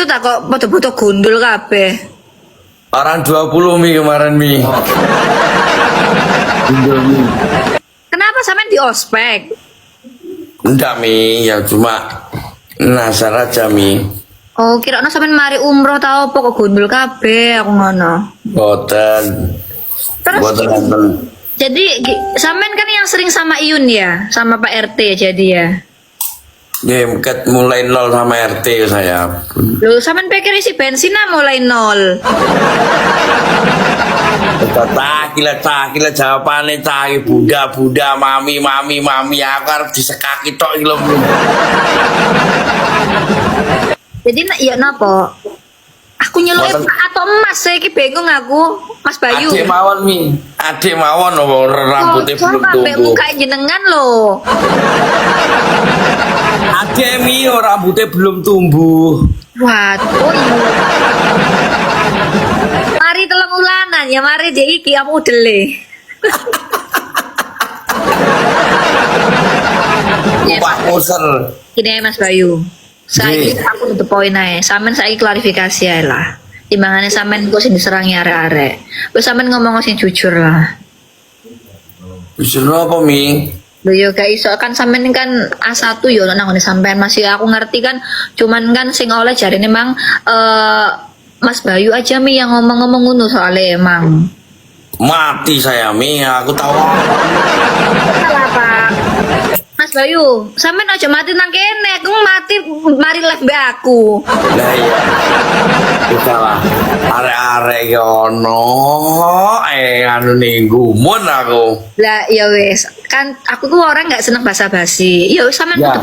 Itu tak kok foto-foto gundul kabeh. Orang 20 Mi kemarin Mi. Kenapa sampean di ospek? Enggak Mi, ya cuma nasar aja Mi. Oh, kira sampean mari umroh tau apa kok gundul kabeh aku ngono. Boten. Terus Boten nonton. jadi sampean kan yang sering sama Iyun ya, sama Pak RT jadi ya. Ya, mulai nol sama RT saya. Loh, sampean pikir isi bensin mulai nol. Takila jawabannya cari bunda mami aku harus disekaki tok iki lho. Jadi iya napa? Aku nyeluk Boten. atau emas saya ki bingung aku, Mas Bayu. Adik mawon Mi. Adik mawon apa rambutnya belum sampai tumbuh. muka jenengan loh. Adik Mi rambutnya belum tumbuh. Waduh, iya. Mari telung ulanan ya, mari dek iki kamu dele. Pak Poser. Gini ya Mas Bayu. Saiki aku tutup poin ae. Sampean saiki klarifikasi ae lah. Timbangane sampean kok sing diserangi arek-arek. Wis sampean ngomong sing jujur lah. Jujur apa Mi? Lho yo gak iso kan sampean kan A1 yo nang ngene sampean masih aku ngerti kan cuman kan sing oleh jarine emang Mas Bayu aja Mi yang ngomong-ngomong ngono soalnya emang. Mati saya Mi, aku tahu. Salah Pak. Mas Bayu, sampean aja mati nang kene, aku mati mari live mbak aku. Lah iya. Kita lah. Arek-arek ki ono anu ning gumun aku. Lah ya wis, kan aku tuh orang nggak seneng basa-basi. Ya wis sampean Ya.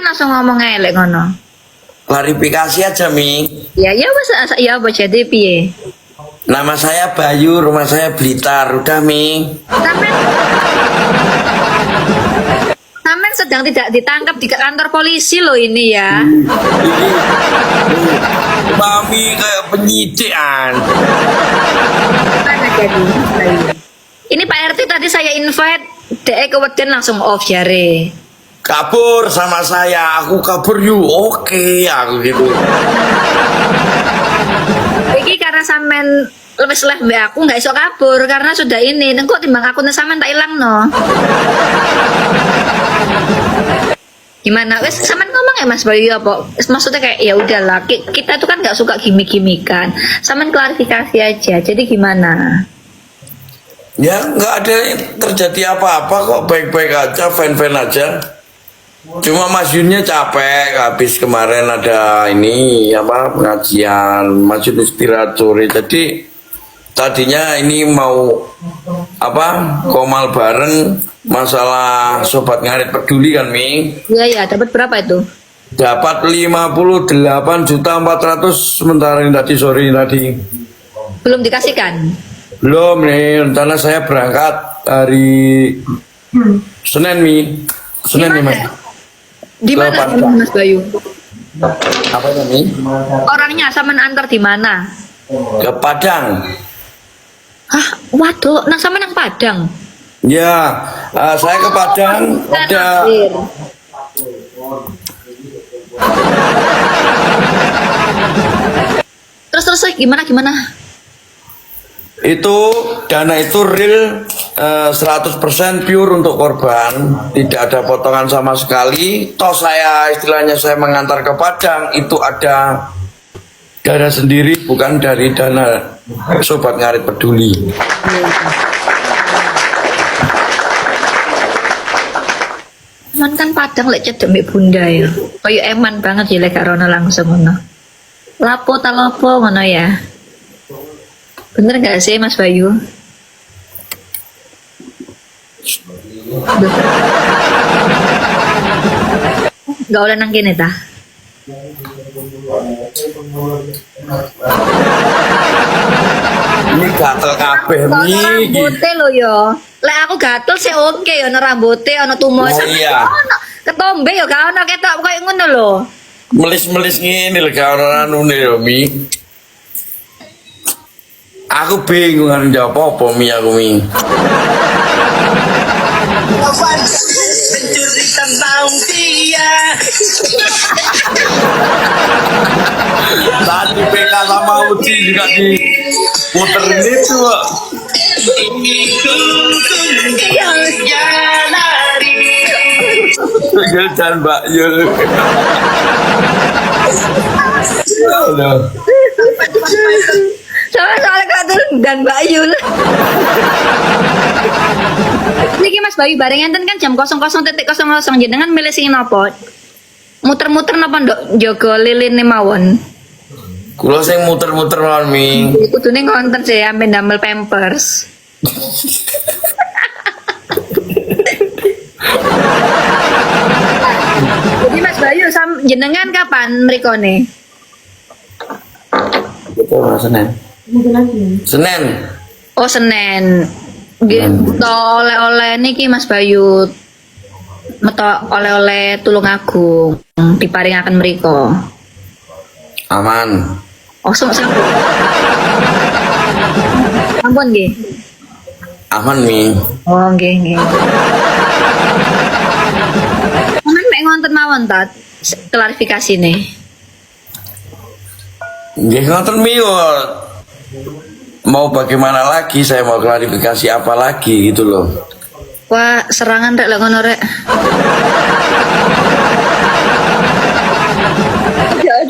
langsung ngomong elek ngono. Klarifikasi aja Mi. Ya wis ya apa jadi piye? Nama saya Bayu, rumah saya Blitar. Udah Mi. Sampean sedang tidak ditangkap di kantor polisi loh ini ya. Mami kayak penyidikan. Mana jadi? Ini Pak RT tadi saya invite, DE keweden langsung off jare. Kabur sama saya, aku kabur yuk. Oke, aku gitu. Iki karena sampean lebih live mbak aku nggak iso kabur karena sudah ini. Nengko timbang aku sampean tak ilang no. Gimana? Wes sampean ngomong ya Mas Bayu apa? Maksudnya kayak ya udahlah, kita tuh kan nggak suka gimmick-gimmickan. Sampean klarifikasi aja. Jadi gimana? Ya nggak ada yang terjadi apa-apa kok, baik-baik aja, fan-fan aja. Cuma Mas Yunnya capek, habis kemarin ada ini apa pengajian, Mas Yun istirahat sore. Jadi tadinya ini mau apa komal bareng masalah sobat ngarit peduli kan Mi. Iya dapat berapa itu? Dapat 58.400.000 sementara ini tadi sore ini tadi. Belum dikasihkan? Belum nih, rencana saya berangkat hari Senin Mi. Senin nih Mas. Di mana Mas Bayu? Apa ini? Orangnya sampean antar di mana? Ke Padang. Hah, waduh, nang sampean nang Padang. Ya, saya ke Padang ada terus gimana? itu dana itu real 100% pure untuk korban, tidak ada potongan sama sekali. Toh saya istilahnya saya mengantar ke Padang itu ada dana sendiri, bukan dari dana sobat ngarit peduli. Eman kan Padang lek cedek mbek bunda ya. Kayak eman banget ya lek karena langsung ngono. Lapo ta lapo ngono ya. Bener gak sih Mas Bayu? Gak oleh nang kene ta? Ini gatel kabeh Ono nih. rambute lho yo. Lek aku gatel sih oke ya ono rambute, ono tumo. Oh, iya. Ketombe yo gak ono ketok koyo ngono lho. Melis-melis ngene lho gak ora anune lho Mi. Aku bingung kan jawab apa Mi aku Mi. Mencuri tentang dia. Tadi PK sama Uci juga di muterin itu, Pak. Tinggal dan Mbak Yul. Aduh. Soalnya kelatur dan Mbak Yul. Niki Mas Bayu bareng enten kan jam 00.00 jenengan milih sing napa? Muter-muter napa ndok jaga liline mawon? Kulo sing muter-muter mawon Mi. Kudune ngonten sih ampe ndamel Pampers. Jadi Mas Bayu jenengan kapan mrikone? Itu Senin. Senin. Oh Senin. Nggih, to oleh-oleh niki Mas Bayu. Meto oleh-oleh Tulungagung diparingaken mriko. Aman. Oh, sampun. Sampun nggih. Aman Mi. Oh, nggih, nggih. Aman mek ngonten mawon ta klarifikasine. Nggih ngoten Mi kok. Mau bagaimana lagi, saya mau klarifikasi apa lagi gitu loh. Wah, serangan rek lek ngono rek.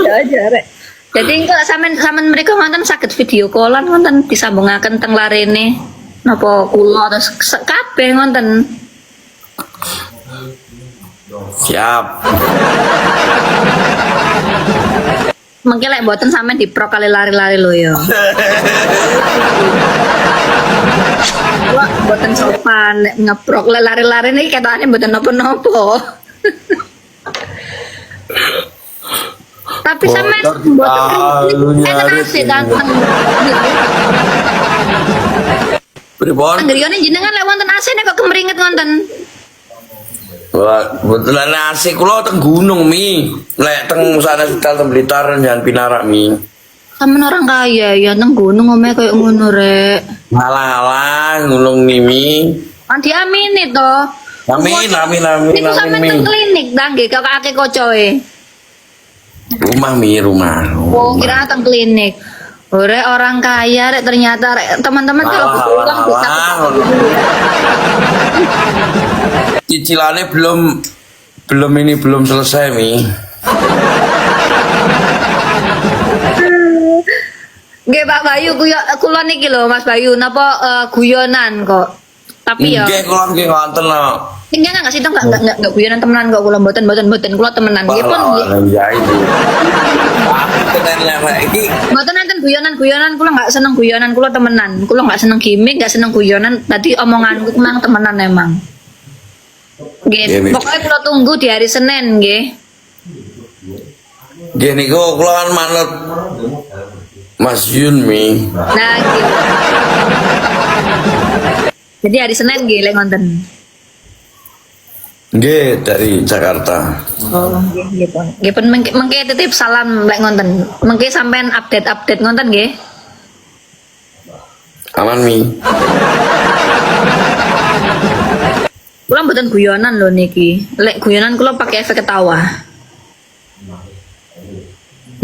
Aja rek. Jadi engko sampean mereka ngonten saged video callan ngonten disambungaken teng larene. Napa kula terus kabeh ngonten. Siap. Mengki lek mboten sampean diprok kali lari-lari lho ya. Wah, mboten sopan lek ngeprok lek lari-lari niki ketokane mboten napa-napa. Tapi sampean mboten asik ganteng. Pripun? Anggriane jenengan lek wonten asine kok kemringet ngonten. Wah, betulan asik kula teng gunung Mi. Lek teng sana setel teng Blitar jangan pinarak Mi. Sampeyan orang kaya ya teng gunung omahe koyo ngono rek. Alah, gunung Mi. Kan diamini to. Amin. Niku sampeyan teng klinik ta nggih kakake kocoe. Rumah Mi, rumah. Oh, kira teng klinik. Ore orang kaya rek ternyata rek teman-teman kalau butuh uang bisa cicilannya belum selesai Mi. Nggih Pak Bayu kula niki lho Mas Bayu napa guyonan kok. Tapi ya Nggih kula nggih ngoten lho. enggak sih enggak guyonan temenan kok kula mboten kula temenan nggih pun nggih. Ya itu. Aku tenan lek iki. Mboten enten guyonan kula enggak seneng guyonan kula temenan. Kula enggak seneng gimmick, enggak seneng guyonan. Tadi omonganku memang temenan emang. Nggih, pokoknya kula tunggu di hari Senin nggih. Nggih niku kula kan manut Mas Yun Mi. Nah, gitu. Jadi hari Senin nggih lek ngonten. Nggih dari Jakarta. Oh, nggih pun. Nggih pun mengke titip salam lek ngonten. Mengke sampean update ngonten nggih. Aman Mi. Kula mboten guyonan lho niki. Lek guyonan kula pakai efek ketawa.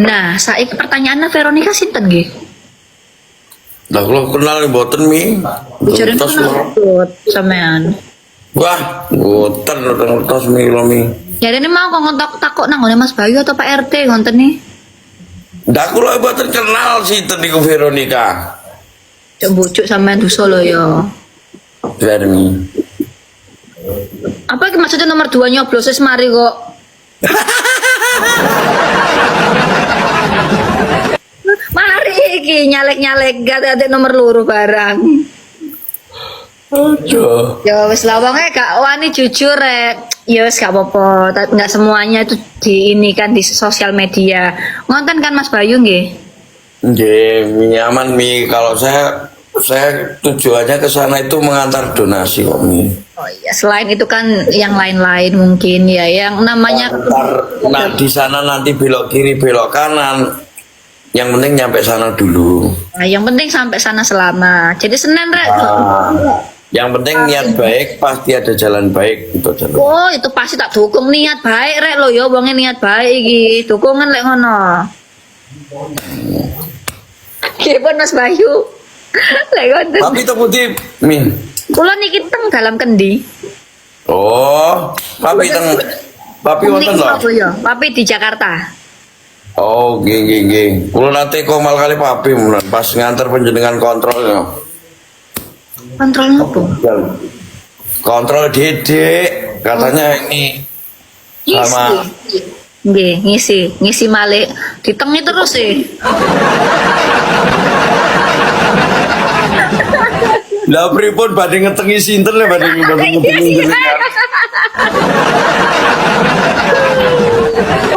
Nah, saiki pertanyaannya Veronica sinten nggih? Lah kula kenal mboten Mi. Bojone Tos kenal sampean. Wah, mboten tos Mi kula Mi. Ya ini mau kok takok nang ngene Mas Bayu atau Pak RT ngonten nih. Ndak kula mboten kenal sinten niku Veronica. Cok bujuk sampean dosa lho ya. Vermi. Apa maksudnya nomor 2 nyoblos wis mari kok. Mari iki nyalek-nyalek gak nomor loro barang. Aduh. Ya wis lah wonge gak wani jujur rek. Ya wis gak apa-apa, enggak semuanya itu di ini kan di sosial media. Ngonten kan Mas Bayu nggih. Nggih, nyaman Mi. Kalau saya tujuannya ke sana itu mengantar donasi kok Mi. Oh iya, selain itu kan yang lain-lain mungkin ya yang namanya Nah di sana nanti belok kiri belok kanan. Yang penting nyampe sana dulu. Nah, yang penting sampai sana selamat. Jadi Senin rek. Yang penting niat baik pasti ada jalan baik itu jalan. Oh, itu pasti tak dukung niat baik rek lo ya wonge niat baik iki. Dukungan lek ngono. Kipun Mas Bayu. Lek ngoten. Papi itu putih, Min. Kula niki teng dalam kendi. Oh, papi wonten loh. Surabaya, papi di Jakarta. Oh, geng. Kulo nate komal kali papi menan pas nganter panjenengan kontrol ya. Kontrol apa? Kontrol Dedek, katanya ini sama Nggih, ngisi malik ditengi terus sih. lah pripun badhe ngetengi sinten le badhe ngetengi jenengan.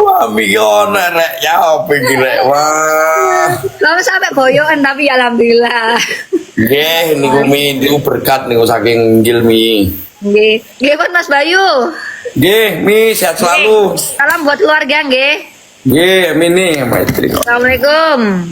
Wah, mikir rek ya apa iki rek. Wah. Lalu sampai boyokan tapi alhamdulillah. Nggih, niku berkat niku saking inggil Mi. Nggih pun Mas Bayu. Nggih, Mi sehat selalu. Salam buat keluarga nggih. Nggih, Mini, Maitri. Assalamualaikum.